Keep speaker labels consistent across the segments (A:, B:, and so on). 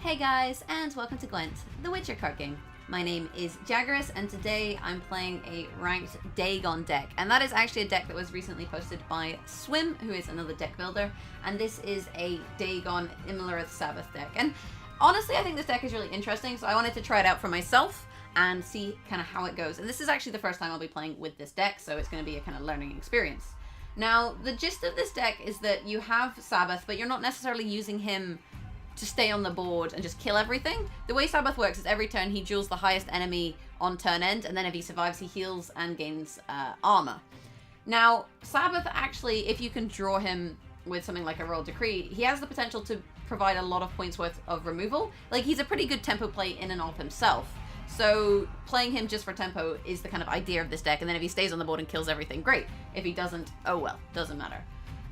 A: Hey guys, and welcome to Gwent, the Witcher card game. My name is Jaggerus, and today I'm playing a ranked Dagon deck. And that is actually a deck that was recently posted by Swim, who is another deck builder. And this is a Dagon Imlerith Sabbath deck. And honestly, I think this deck is really interesting, so I wanted to try it out for myself and see kind of how it goes. And this is actually the first time I'll be playing with this deck, so it's going to be a kind of learning experience. Now, the gist of this deck is that you have Sabbath, but you're not necessarily using him to stay on the board and just kill everything. The way Sabbath works is every turn he duels the highest enemy on turn end, and then if he survives, he heals and gains armor. Now, Sabbath actually, if you can draw him with something like a Royal Decree, he has the potential to provide a lot of points worth of removal. Like, he's a pretty good tempo play in and of himself. So playing him just for tempo is the kind of idea of this deck, and then if he stays on the board and kills everything, great. If he doesn't, oh well, doesn't matter.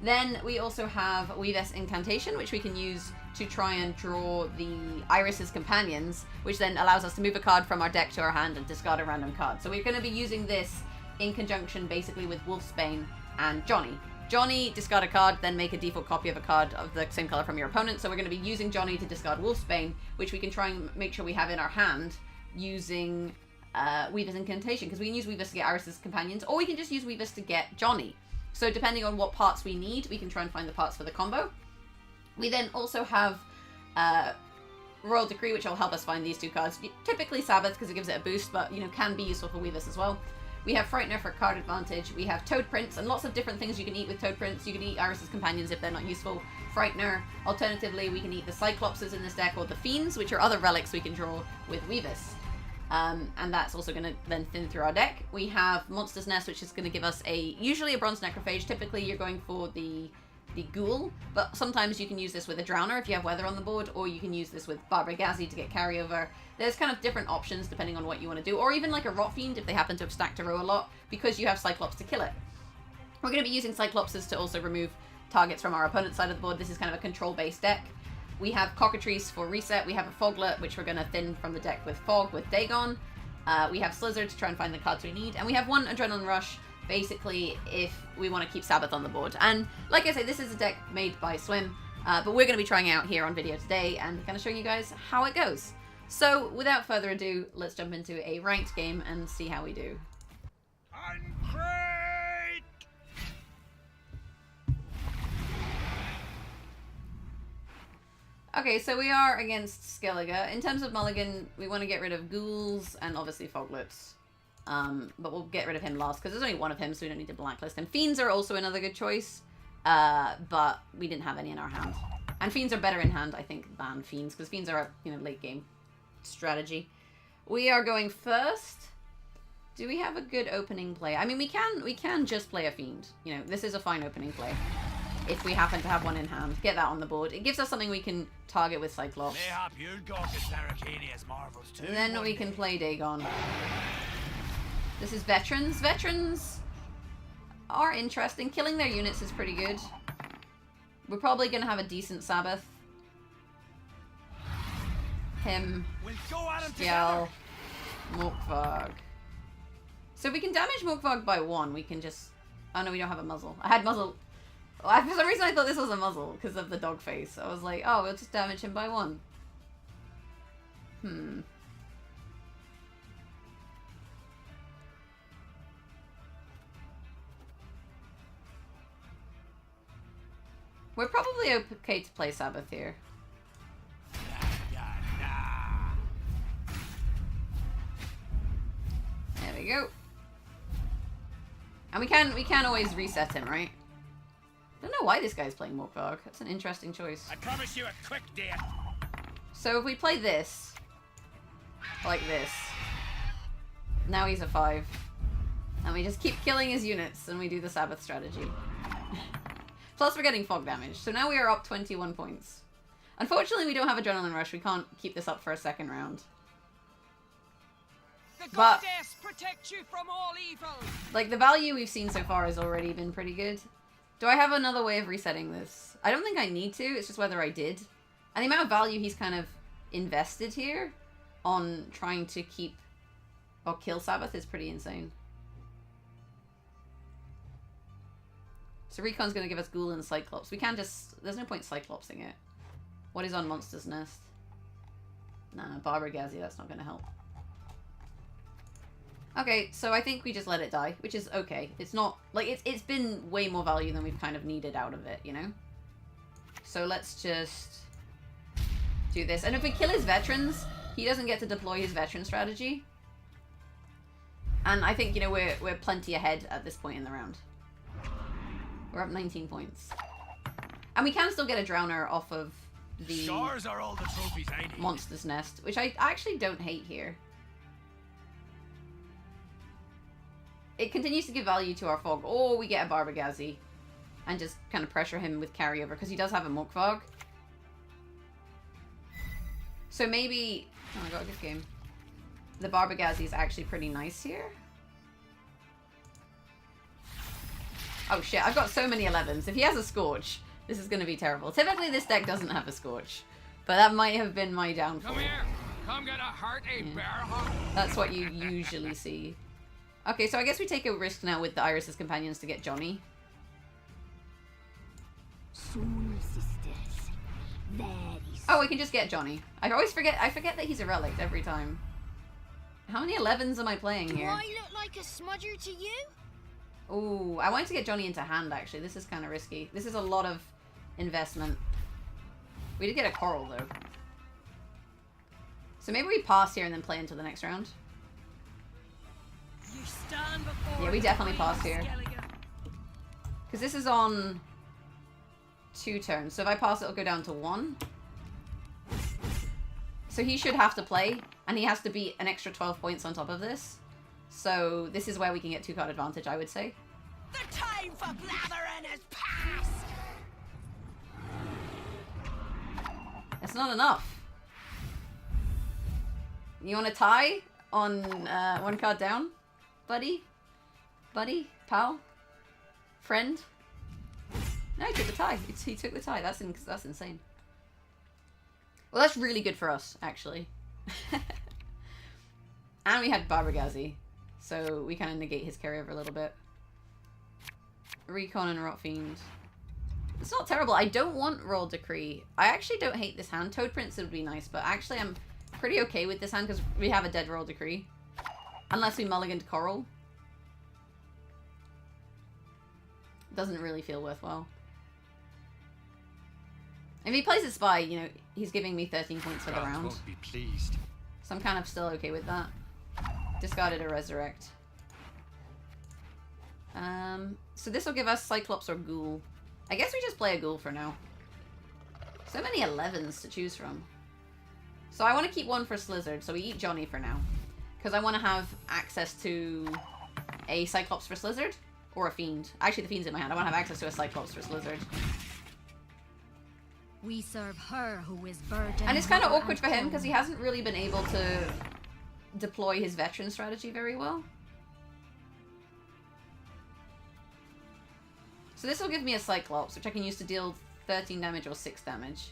A: Then we also have Weavis Incantation, which we can use to try and draw the Iris's Companions, which then allows us to move a card from our deck to our hand and discard a random card. So we're going to be using this in conjunction basically with Wolfsbane and Johnny. Johnny, discard a card, then make a default copy of a card of the same color from your opponent. So we're going to be using Johnny to discard Wolfsbane, which we can try and make sure we have in our hand using Weavis Incantation, because we can use Weavis to get Iris's Companions, or we can just use Weavis to get Johnny. So depending on what parts we need, we can try and find the parts for the combo. We then also have Royal Decree, which will help us find these two cards. Typically Sabbath, because it gives it a boost, but can be useful for Weavis as well. We have Frightener for card advantage. We have Toad Prince, and lots of different things you can eat with Toad Prince. You can eat Iris's Companions if they're not useful. Frightener. Alternatively, we can eat the Cyclopses in this deck, or the Fiends, which are other relics we can draw with Weavis. And that's also going to then thin through our deck. We have Monster's Nest, which is going to give us usually a Bronze Necrophage. Typically you're going for the Ghoul, but sometimes you can use this with a Drowner if you have Weather on the board, or you can use this with Barbara Gazi to get carryover. There's kind of different options depending on what you want to do, or even like a Rot Fiend if they happen to have stacked a row a lot, because you have Cyclops to kill it. We're going to be using Cyclopses to also remove targets from our opponent's side of the board. This is kind of a control-based deck. We have Cockatrice for reset. We have a Foglet, which we're going to thin from the deck with Fog with Dagon. We have Slizzard to try and find the cards we need. And we have one Adrenaline Rush, basically, if we want to keep Sabbath on the board. And like I say, this is a deck made by Swim, but we're going to be trying it out here on video today and kind of showing you guys how it goes. So without further ado, let's jump into a ranked game and see how we do. Okay, so we are against Skellige. In terms of Mulligan, we want to get rid of Ghouls and obviously Foglets. But we'll get rid of him last, because there's only one of him, so we don't need to blacklist him. Fiends are also another good choice, but we didn't have any in our hand. And Fiends are better in hand, I think, than Fiends, because Fiends are a late game strategy. We are going first. Do we have a good opening play? I mean, we can just play a Fiend. This is a fine opening play. If we happen to have one in hand, get that on the board. It gives us something we can target with Cyclops. And then we can play Dagon. This is Veterans. Veterans are interesting. Killing their units is pretty good. We're probably going to have a decent Sabbath. Him. Skjell. Morkvarg. So if we can damage Morkvarg by 1, we can just... Oh no, we don't have a muzzle. I had muzzle... For some reason I thought this was a muzzle because of the dog face. I was like, oh, we'll just damage him by 1. We're probably okay to play Sabbath here. There we go. And we can always reset him, right? I don't know why this guy's playing Morkvarg. That's an interesting choice. I promise you a quick deal. So if we play this, like this, now he's a 5. And we just keep killing his units, and we do the Sabbath strategy. Plus we're getting fog damage. So now we are up 21 points. Unfortunately, we don't have Adrenaline Rush. We can't keep this up for a second round.
B: The goddess protect you from all evil.
A: Like, the value we've seen so far has already been pretty good. Do I have another way of resetting this? I don't think I need to. It's just whether I did. And the amount of value he's kind of invested here on trying to keep or kill Sabbath is pretty insane. So Recon's going to give us Ghoul and Cyclops. We can just... There's no point Cyclopsing it. What is on Monster's Nest? Nah, Barbergazi, that's not gonna help. Okay, so I think we just let it die, which is okay. It's not, like, it's been way more value than we've kind of needed out of it, you know? So let's just do this. And if we kill his veterans, he doesn't get to deploy his veteran strategy. And I think, you know, we're plenty ahead at this point in the round. We're up 19 points. And we can still get a Drowner off of the
C: Stars are all the trophies I need.
A: Monster's Nest, which I actually don't hate here. It continues to give value to our Fog. Or we get a Barbergazi and just kind of pressure him with carryover, because he does have a Mokvog. So maybe... Oh, I got a good game. The Barbergazi is actually pretty nice here. Oh shit, I've got so many 11s. If he has a Scorch, this is going to be terrible. Typically this deck doesn't have a Scorch, but that might have been my downfall.
B: Come here. Come get a heart, bear hug.
A: That's what you usually see. Okay, so I guess we take a risk now with the Iris's Companions to get Johnny.
D: Soon, sisters. Very soon.
A: Oh, we can just get Johnny. I forget that he's a relic every time. How many 11s am I playing
D: Do
A: here?
D: I look like a smudger to you?
A: Ooh, I wanted to get Johnny into hand, actually. This is kind of risky. This is a lot of investment. We did get a Coral, though. So maybe we pass here and then play into the next round.
B: You stand before
A: Yeah, we definitely
B: the
A: pass here.
B: Skellige.
A: Because this is on 2 turns. So if I pass, it'll go down to 1. So he should have to play, and he has to beat an extra 12 points on top of this. So this is where we can get 2-card advantage, I would say.
B: The time for blathering is past.
A: It's not enough. You want to tie on 1 card down? Buddy? Buddy? Pal? Friend? No, he took the tie. He took the tie. That's insane. Well, that's really good for us, actually. And we had Barbergazi, so we kind of negate his carryover a little bit. Recon and Rot Fiend. It's not terrible. I don't want Royal Decree. I actually don't hate this hand. Toad Prince would be nice, but actually I'm pretty okay with this hand because we have a dead Royal Decree. Unless we mulligan to Coral. Doesn't really feel worthwhile. If he plays a Spy, you know, he's giving me 13 points for the round.
C: Won't be pleased.
A: So I'm kind of still okay with that. Discarded a Resurrect. So this will give us Cyclops or Ghoul. I guess we just play a Ghoul for now. So many 11s to choose from. So I want to keep 1 for Slizzard, so we eat Johnny for now. Because I want to have access to a Cyclops for Slizzard, or a Fiend. Actually, the Fiend's in my hand. I want to have access to a Cyclops for Slizzard.
D: We serve her who is burdened.
A: And it's kind of
D: mother
A: awkward
D: and
A: for him because he
D: home.
A: hasn't really been able to deploy his veteran strategy very well. So this will give me a Cyclops, which I can use to deal 13 damage or 6 damage.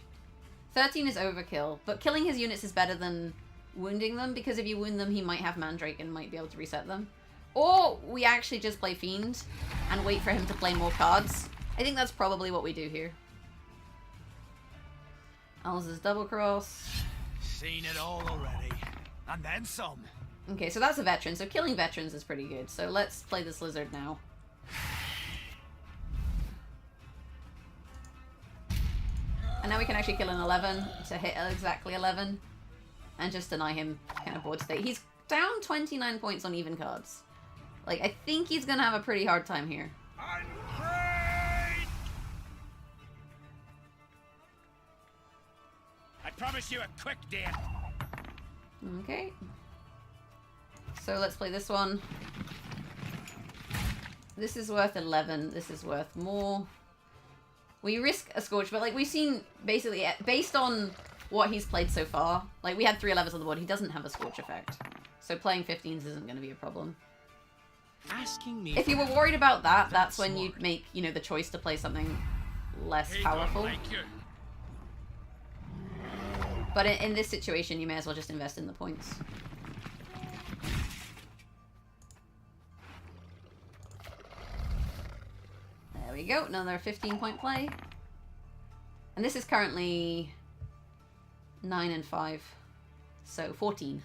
A: 13 is overkill, but killing his units is better than wounding them, because if you wound them, he might have Mandrake and might be able to reset them. Or we actually just play Fiend and wait for him to play more cards. I think that's probably what we do here. Al's Double Cross.
C: Seen it all already. And then some.
A: Okay, so that's a veteran, so killing veterans is pretty good. So let's play this Lizard now. And now we can actually kill an 11 to hit exactly 11. And just deny him kind of board state. He's down 29 points on even cards. Like, I think he's gonna have a pretty hard time here.
C: Unafraid! I promise you a quick death.
A: Okay. So let's play this one. This is worth 11. This is worth more. We risk a Scorch, but like we've seen basically, based on what he's played so far, like we had 3 11s on the board, he doesn't have a Scorch effect. So playing 15s isn't going to be a problem.
C: Asking me
A: If you were worried about that, that's when you'd make, you know, the choice to play something less
C: He
A: powerful.
C: don't like you.
A: But in this situation, you may as well just invest in the points. There we go, another 15-point play. And this is currently 9 and 5. So 14.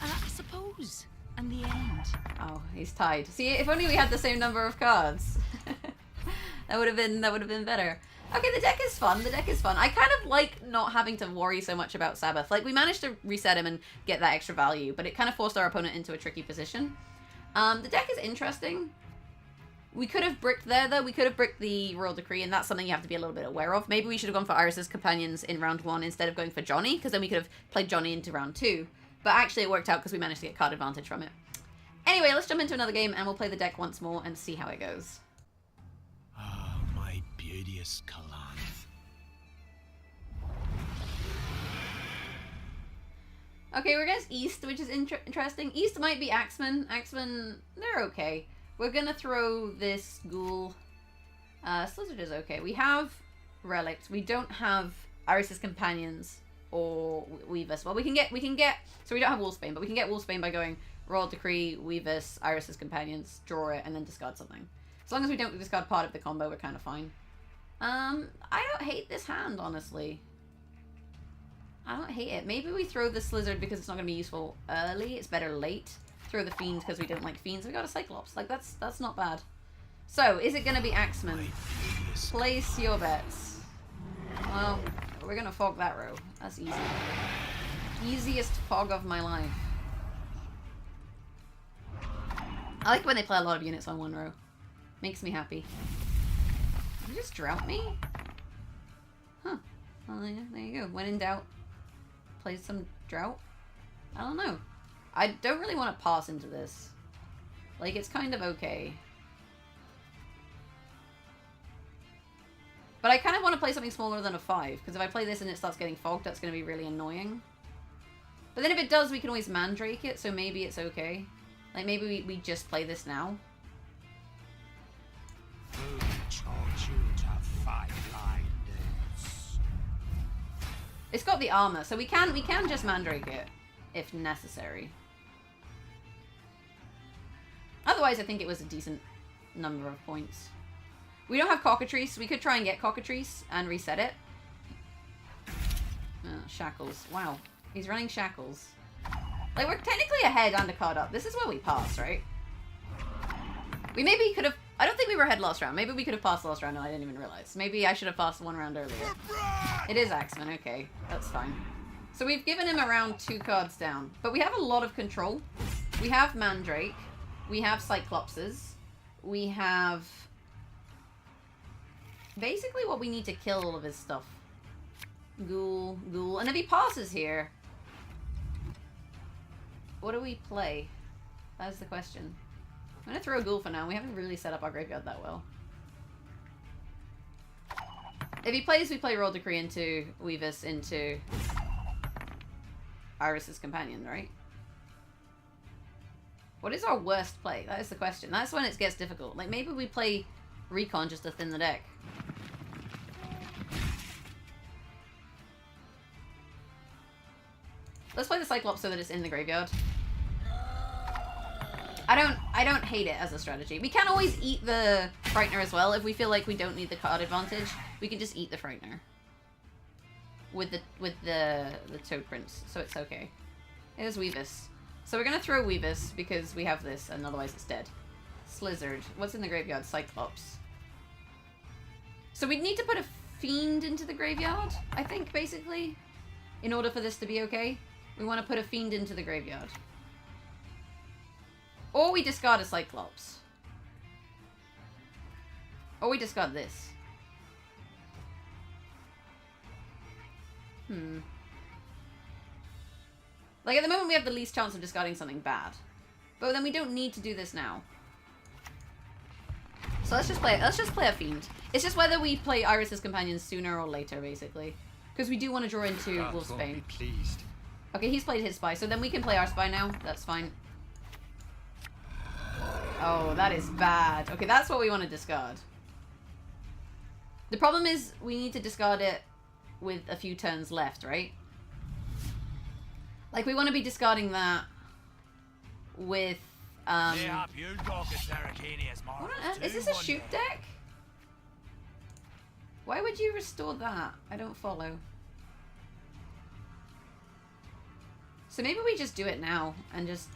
E: I suppose. And the end.
A: Oh, he's tied. See, if only we had the same number of cards. that would have been better. Okay, the deck is fun. The deck is fun. I kind of like not having to worry so much about Sabbath. Like, we managed to reset him and get that extra value, but it kind of forced our opponent into a tricky position. The deck is interesting. We could have bricked there, though. We could have bricked the Royal Decree, and that's something you have to be a little bit aware of. Maybe we should have gone for Iris's Companions in round 1 instead of going for Johnny, because then we could have played Johnny into round 2. But actually, it worked out because we managed to get card advantage from it. Anyway, let's jump into another game, and we'll play the deck once more and see how it goes.
C: Ah, my beauteous Calanth.
A: Okay, we're against East, which is interesting. East might be Axeman. Axeman, they're okay. We're gonna throw this Ghoul. Slizzard is okay. We have Relics. We don't have Iris's Companions or Weavus. Well, we can get. So we don't have Wolfsbane, but we can get Wolfsbane by going Royal Decree, Weavus, Iris's Companions, draw it, and then discard something. As long as we don't discard part of the combo, we're kind of fine. I don't hate this hand, honestly. I don't hate it. Maybe we throw the Slizzard because it's not going to be useful early. It's better late. Throw the Fiend because we don't like Fiends. We got a Cyclops. Like, that's not bad. So, is it going to be Axeman? Place your bets. Well, we're going to fog that row. That's easy. Easiest fog of my life. I like when they play a lot of units on one row. Makes me happy. Did you just drought me? Huh. Well, yeah, there you go. When in doubt, play some drought. I don't know. I don't really want to pass into this. Like, it's kind of okay. But I kind of want to play something smaller than a 5, because if I play this and it starts getting fogged, that's going to be really annoying. But then if it does, we can always Mandrake it, so maybe it's okay. Like, maybe we just play this now.
C: Who taught you to fight like this?
A: It's got the armor, so we can just Mandrake it, if necessary. Otherwise, I think it was a decent number of points. We don't have Cockatrice. We could try and get Cockatrice and reset it. Shackles. Wow. He's running Shackles. Like, we're technically ahead and a card up. This is where we pass, right? We maybe could have... I don't think we were ahead last round. Maybe we could have passed last round and I didn't even realize. Maybe I should have passed one round earlier. It is Axeman. Okay. That's fine. So we've given him around 2 cards down. But we have a lot of control. We have Mandrake. We have Cyclopses. We have... basically what we need to kill all of his stuff. Ghoul. And if he passes here... what do we play? That's the question. I'm gonna throw a Ghoul for now. We haven't really set up our graveyard that well. If he plays, we play Royal Decree into Weavus into Iris's Companion, right? What is our worst play? That is the question. That's when it gets difficult. Like, maybe we play Recon just to thin the deck. Let's play the Cyclops so that it's in the graveyard. I don't hate it as a strategy. We can always eat the Frightener as well. If we feel like we don't need the card advantage, we can just eat the Frightener. With the Toad Prince, so it's okay. Here's Weavus. So we're gonna throw Weavus because we have this and otherwise it's dead. Slizzard. What's in the graveyard? Cyclops. So we need to put a Fiend into the graveyard, I think, basically. In order for this to be okay. We want to put a Fiend into the graveyard. Or we discard a Cyclops. Or we discard this. Like, at the moment we have the least chance of discarding something bad. But then we don't need to do this now. So let's just play a Fiend. It's just whether we play Iris's Companions sooner or later, basically. Because we do want to draw into Wolfsbane. Okay, he's played his Spy, so then we can play our Spy now. That's fine. Oh, that is bad. Okay, that's what we want to discard. The problem is we need to discard it with a few turns left, right? Like, we want to be discarding that with, what on earth? Is this a shoot deck? Why would you restore that? I don't follow. So maybe we just do it now and just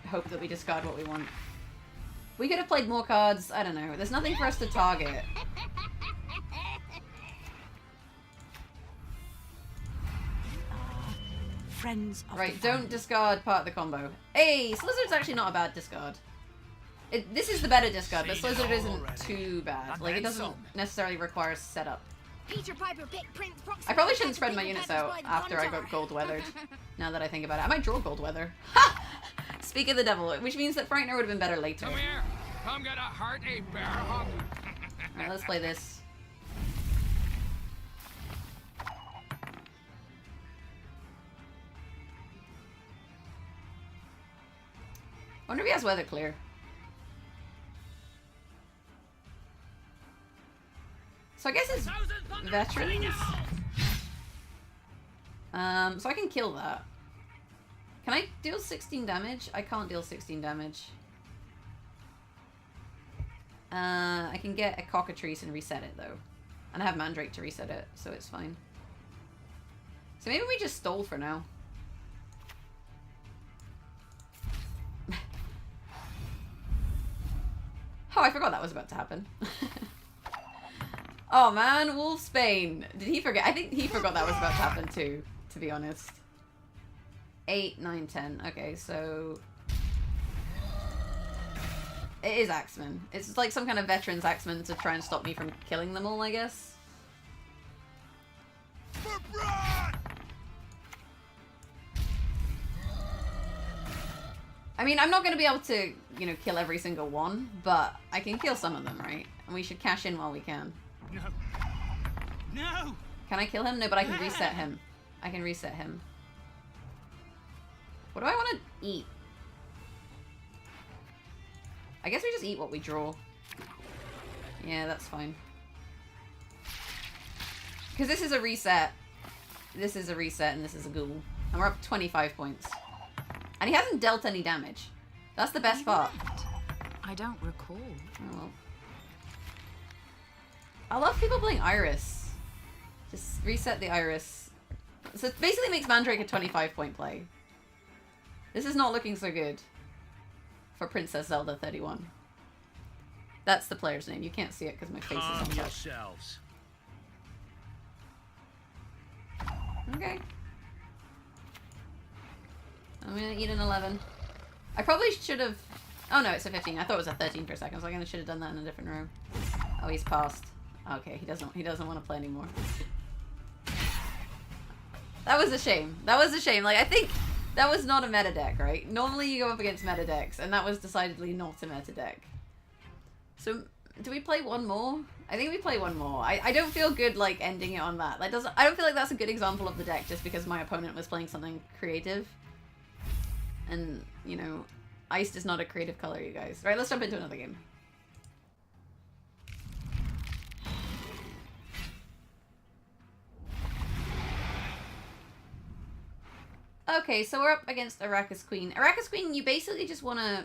A: hope that we discard what we want. We could have played more cards. I don't know. There's nothing for us to target.
E: Friends of
A: Right,
E: the
A: don't discard part of the combo. Hey, Slizzard's actually not a bad discard. This is the better discard, but Slizzard isn't too bad. Like, it doesn't necessarily require setup.
D: Peter Piper picked Prince Proxima.
A: I probably shouldn't spread my units out after I got gold weathered. Now that I think about it. I might draw gold weather. Ha! Speak of the devil, which means that Frightener would have been better later.
B: Come here. Come get a hearty bear hug.
A: Alright, let's play this. I wonder if he has weather clear. So I guess it's veterans. So I can kill that. Can I deal 16 damage? I can't deal 16 damage. I can get a cockatrice and reset it though. And I have Mandrake to reset it, so it's fine. So maybe we just stole for now. Oh, I forgot that was about to happen. Oh man, Wolfsbane. Did he forget? I think he forgot that was about to happen too, to be honest. 8, 9, 10. Okay, so... It is Axeman. It's like some kind of veteran's Axeman to try and stop me from killing them all, I guess. I mean, I'm not going to be able to, you know, kill every single one, but I can kill some of them, right? And we should cash in while we can.
C: No. No.
A: Can I kill him? No, but I can reset him. I can reset him. What do I want to eat? I guess we just eat what we draw. Yeah, that's fine. Because this is a reset. This is a reset and this is a ghoul. And we're up 25 points. And he hasn't dealt any damage. That's the best part.
E: I don't recall.
A: Oh well. I love people playing Iris. Just reset the Iris. So it basically makes Mandrake a 25-point play. This is not looking so good for Princess Zelda 31. That's the player's name. You can't see it because my face is on top.
C: yourselves.
A: Okay. I'm gonna eat an 11. I probably should have... Oh no, it's a 15. I thought it was a 13 for a second, so I should have done that in a different row. Oh, he's passed. Okay, he doesn't want to play anymore. That was a shame. That was a shame. Like, I think that was not a meta deck, right? Normally you go up against meta decks, and that was decidedly not a meta deck. So, do we play one more? I think we play one more. I don't feel good, like, ending it on that. I don't feel like that's a good example of the deck just because my opponent was playing something creative. And, you know, iced is not a creative color, you guys. Right, let's jump into another game. Okay, so we're up against Arrakis Queen. Arrakis Queen, you basically just want to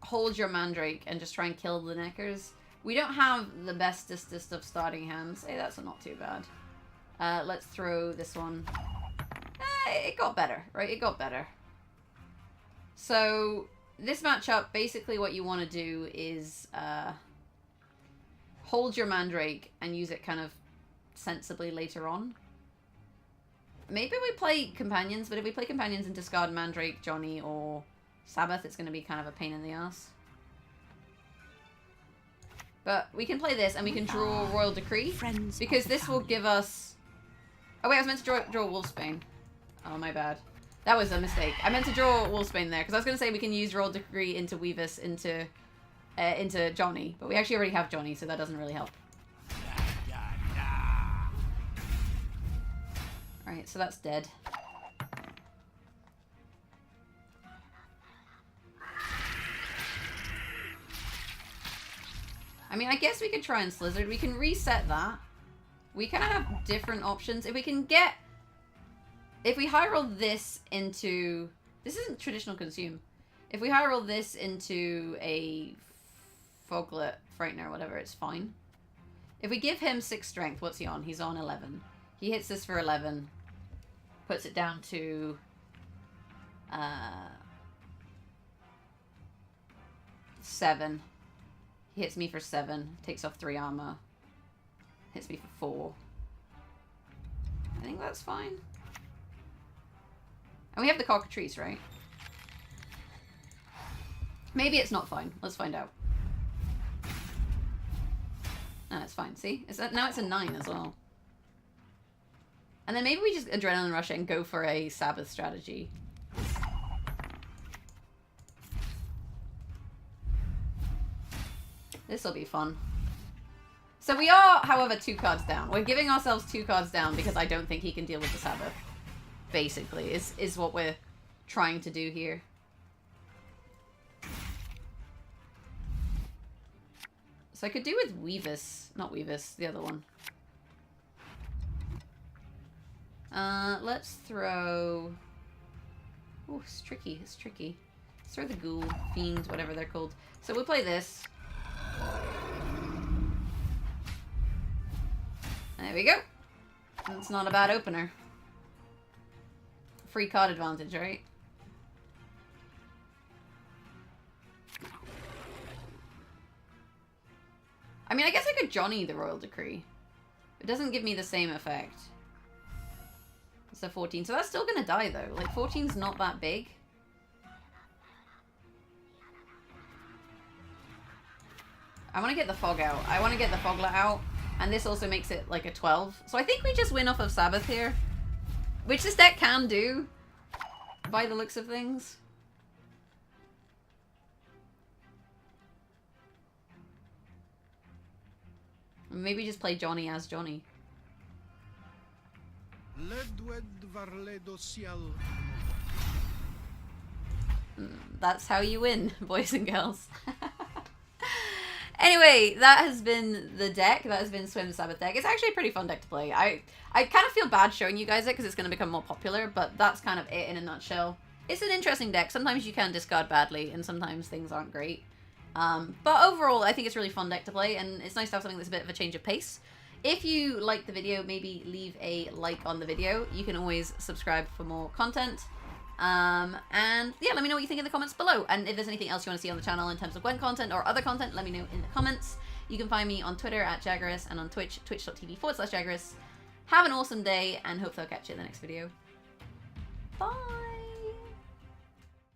A: hold your Mandrake and just try and kill the Neckers. We don't have the bestest of starting hands. Hey, that's not too bad. Let's throw this one. It got better, right? It got better. So, this matchup, basically what you want to do is hold your Mandrake and use it kind of sensibly later on. Maybe we play Companions, but if we play Companions and discard Mandrake, Johnny, or Sabbath, it's going to be kind of a pain in the ass. But we can play this, and we can draw Royal Decree, because this will give us... Oh wait, I was meant to draw Wolfsbane. Oh, my bad. That was a mistake. I meant to draw Wolfsbane there, because I was going to say we can use Royal Decree into Weavis into Johnny, but we actually already have Johnny, so that doesn't really help. Alright, so that's dead. I mean, I guess we could try and Slizzard. We can reset that. We kind of have different options. If we can get... If we high roll this into... This isn't traditional consume. If we high roll this into a Foglet, Frightener, or whatever, it's fine. If we give him 6 strength, what's he on? He's on 11. He hits this for 11. Puts it down to 7. He hits me for 7. Takes off 3 armor. Hits me for 4. I think that's fine. And we have the cockatrice, right? Maybe it's not fine. Let's find out. No, it's fine. See? Now it's a 9 as well. And then maybe we just adrenaline rush it and go for a Sabbath strategy. This'll be fun. So we are, however, 2 cards down. We're giving ourselves 2 cards down because I don't think he can deal with the Sabbath. Basically, is what we're trying to do here. So I could do with Weavis. Not Weavis, the other one. Let's throw... Oh, it's tricky. It's tricky. Let's throw the Ghoul, Fiend, whatever they're called. So we'll play this. There we go. That's not a bad opener. Free card advantage, right? I mean, I guess I could Johnny the Royal Decree. It doesn't give me the same effect. It's a 14. So that's still gonna die, though. Like, 14's not that big. I want to get the Fog out. I want to get the Foglet out. And this also makes it like a 12. So I think we just win off of Sabbath here. Which this deck can do. By the looks of things. Maybe just play Johnny as Johnny. That's how you win, boys and girls. Anyway, that has been the deck. That has been Swim Sabbath deck. It's actually a pretty fun deck to play. I kind of feel bad showing you guys it because it's going to become more popular, but that's kind of it in a nutshell. It's an interesting deck. Sometimes you can discard badly, and sometimes things aren't great. But overall, I think it's a really fun deck to play, and it's nice to have something that's a bit of a change of pace. If you like the video, maybe leave a like on the video. You can always subscribe for more content. And yeah, let me know what you think in the comments below. And if there's anything else you want to see on the channel in terms of Gwent content or other content, let me know in the comments. You can find me on Twitter at Jaggeris and on Twitch, twitch.tv/Jaggeris. Have an awesome day, and hope I'll catch you in the next video. Bye!